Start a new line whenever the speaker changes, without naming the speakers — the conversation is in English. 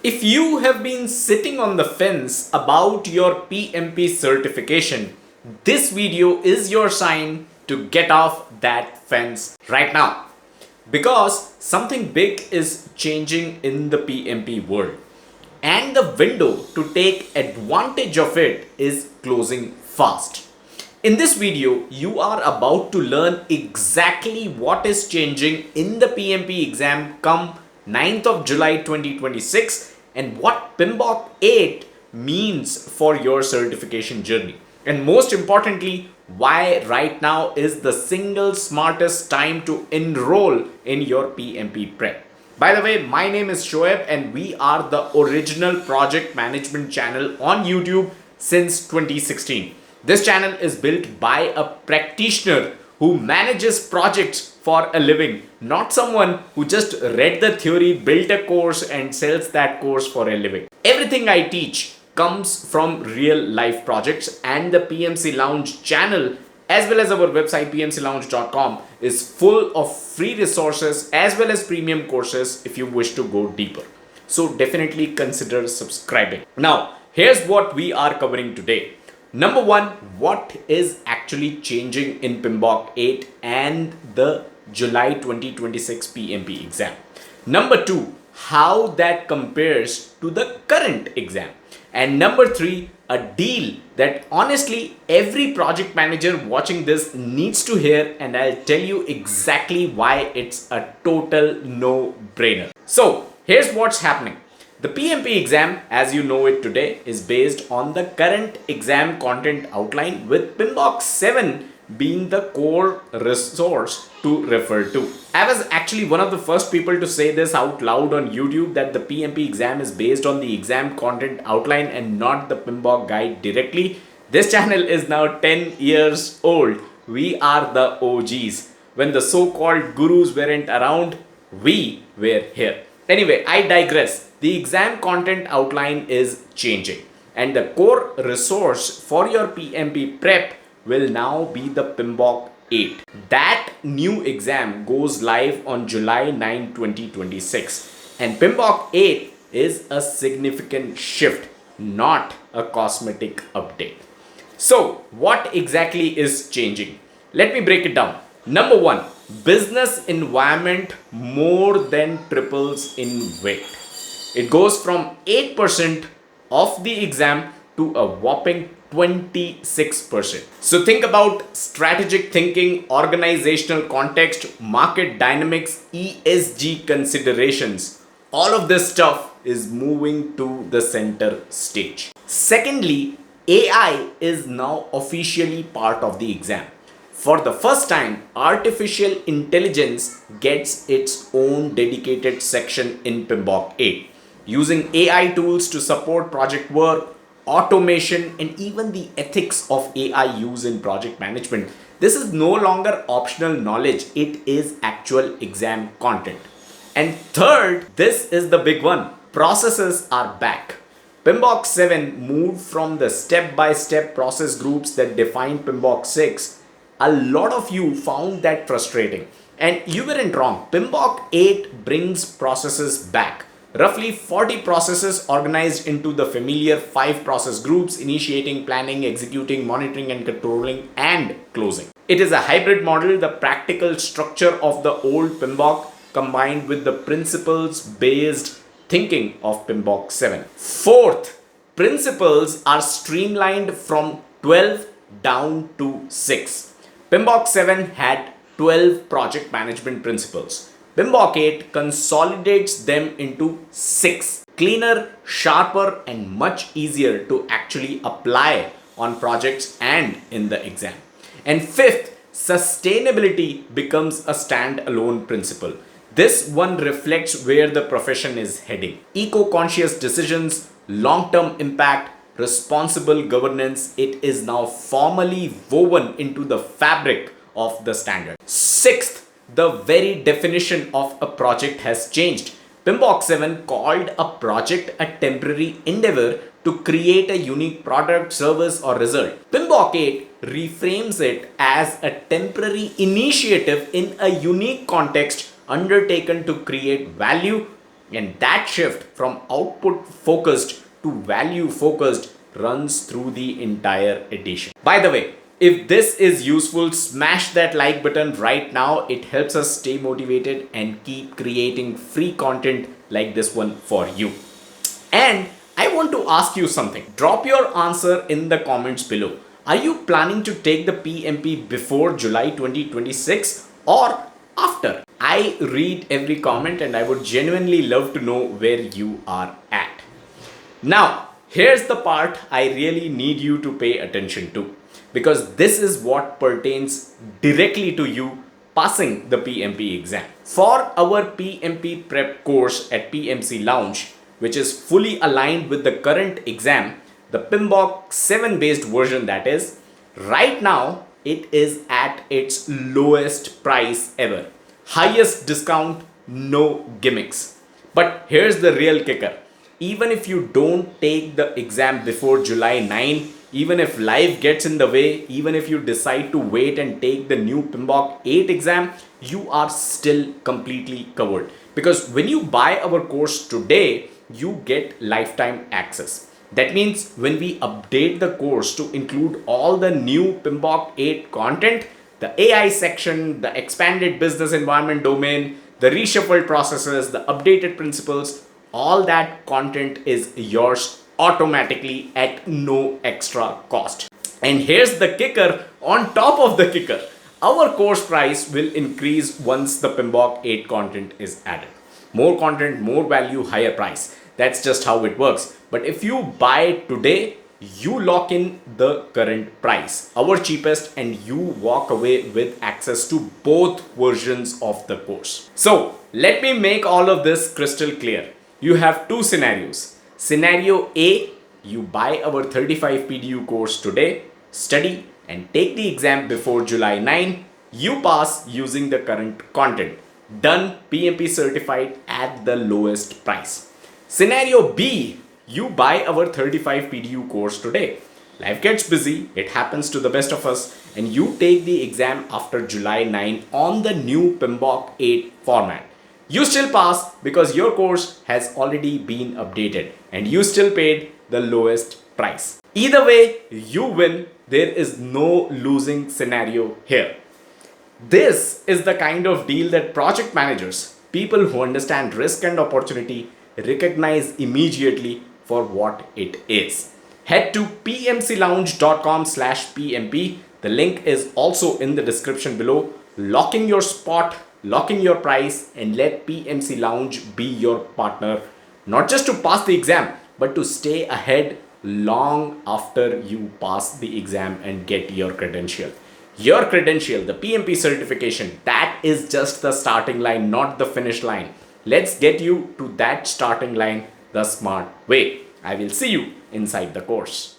If you have been sitting on the fence about your PMP certification, this video is your sign to get off that fence right now. Because something big is changing in the PMP world, and the window to take advantage of it is closing fast. In this video, you are about to learn exactly what is changing in the PMP exam come 9th of July 2026 and what PMBOK 8 means for your certification journey. And most importantly, why right now is the single smartest time to enroll in your PMP prep. By the way, my name is Shoaib and we are the original project management channel on YouTube since 2016. This channel is built by a practitioner who manages projects for a living, not someone who just read the theory, built a course and sells that course for a living. Everything I teach comes from real life projects, and the PMC Lounge channel as well as our website pmclounge.com is full of free resources as well as premium courses if you wish to go deeper. So definitely consider subscribing. Now, here's what we are covering today. Number one, what is actually changing in PMBOK 8 and the July 2026 PMP exam. Number two, how that compares to the current exam. And number three, a deal that honestly every project manager watching this needs to hear, and I'll tell you exactly why it's a total no-brainer. So here's what's happening. The PMP exam, as you know it today, is based on the current exam content outline, with PMBOK 7 being the core resource to refer to. I was actually one of the first people to say this out loud on YouTube, that the PMP exam is based on the exam content outline and not the PMBOK guide directly. This channel is now 10 years old. We are the OGs. When the so-called gurus weren't around, we were here. Anyway, I digress. The exam content outline is changing, and the core resource for your PMP prep will now be the PMBOK 8. That new exam goes live on July 9, 2026. And PMBOK 8 is a significant shift, not a cosmetic update. So, what exactly is changing? Let me break it down. Number one, business environment more than triples in weight. It goes from 8% of the exam to a whopping 26%. So think about strategic thinking, organizational context, market dynamics, ESG considerations. All of this stuff is moving to the center stage. Secondly, AI is now officially part of the exam. For the first time, artificial intelligence gets its own dedicated section in PMBOK 8. Using AI tools to support project work, automation, and even the ethics of AI use in project management. This is no longer optional knowledge, it is actual exam content. And third, this is the big one. Processes are back. PMBOK 7 moved from the step-by-step process groups that defined PMBOK 6. A lot of you found that frustrating. And you weren't wrong. PMBOK 8 brings processes back. Roughly 40 processes organized into the familiar 5 process groups: initiating, planning, executing, monitoring and controlling, and closing. It is a hybrid model, the practical structure of the old PMBOK combined with the principles-based thinking of PMBOK 7. Fourth, principles are streamlined from 12 down to 6. PMBOK 7 had 12 project management principles. PMBOK 8 consolidates them into 6. Cleaner, sharper, and much easier to actually apply on projects and in the exam. And fifth, sustainability becomes a standalone principle. This one reflects where the profession is heading. Eco-conscious decisions, long-term impact, responsible governance, it is now formally woven into the fabric of the standard. Sixth, the very definition of a project has changed. PMBOK 7 called a project a temporary endeavor to create a unique product, service, or result. PMBOK 8 reframes it as a temporary initiative in a unique context undertaken to create value, And that shift from output focused to value focused runs through the entire edition. By the way, if this is useful, smash that like button right now. It helps us stay motivated and keep creating free content like this one for you. And I want to ask you something. Drop your answer in the comments below. Are you planning to take the PMP before July 2026 or after? I read every comment and I would genuinely love to know where you are at. Now, here's the part I really need you to pay attention to, because this is what pertains directly to you passing the PMP exam. For our PMP prep course at PMC Lounge, which is fully aligned with the current exam, the PMBOK 7 based version, that is, right now it is at its lowest price ever. Highest discount, no gimmicks. But here's the real kicker. Even if you don't take the exam before July 9, even if life gets in the way, even if you decide to wait and take the new PMBOK 8 exam, you are still completely covered. Because when you buy our course today, you get lifetime access. That means when we update the course to include all the new PMBOK 8 content, the AI section, the expanded business environment domain, the reshuffled processes, the updated principles, all that content is yours automatically at no extra cost. And here's the kicker on top of the kicker. Our course price will increase once the PMBOK 8 content is added. More content, more value, higher price. That's just how it works. But if you buy today, you lock in the current price, our cheapest, and you walk away with access to both versions of the course. So let me make all of this crystal clear. You have two scenarios. Scenario A, you buy our 35 PDU course today, study and take the exam before July 9. You pass using the current content. Done, PMP certified at the lowest price. Scenario B, you buy our 35 PDU course today. Life gets busy, it happens to the best of us, and you take the exam after July 9 on the new PMBOK 8 format. You still pass because your course has already been updated and you still paid the lowest price. Either way, you win. There is no losing scenario here. This is the kind of deal that project managers, people who understand risk and opportunity, recognize immediately for what it is. Head to pmclounge.com/PMP. The link is also in the description below. Lock in your spot, lock in your price, and let PMC Lounge be your partner, not just to pass the exam, but to stay ahead long after you pass the exam and get your credential. Your credential, the PMP certification, that is just the starting line, not the finish line. Let's get you to that starting line the smart way. I will see you inside the course.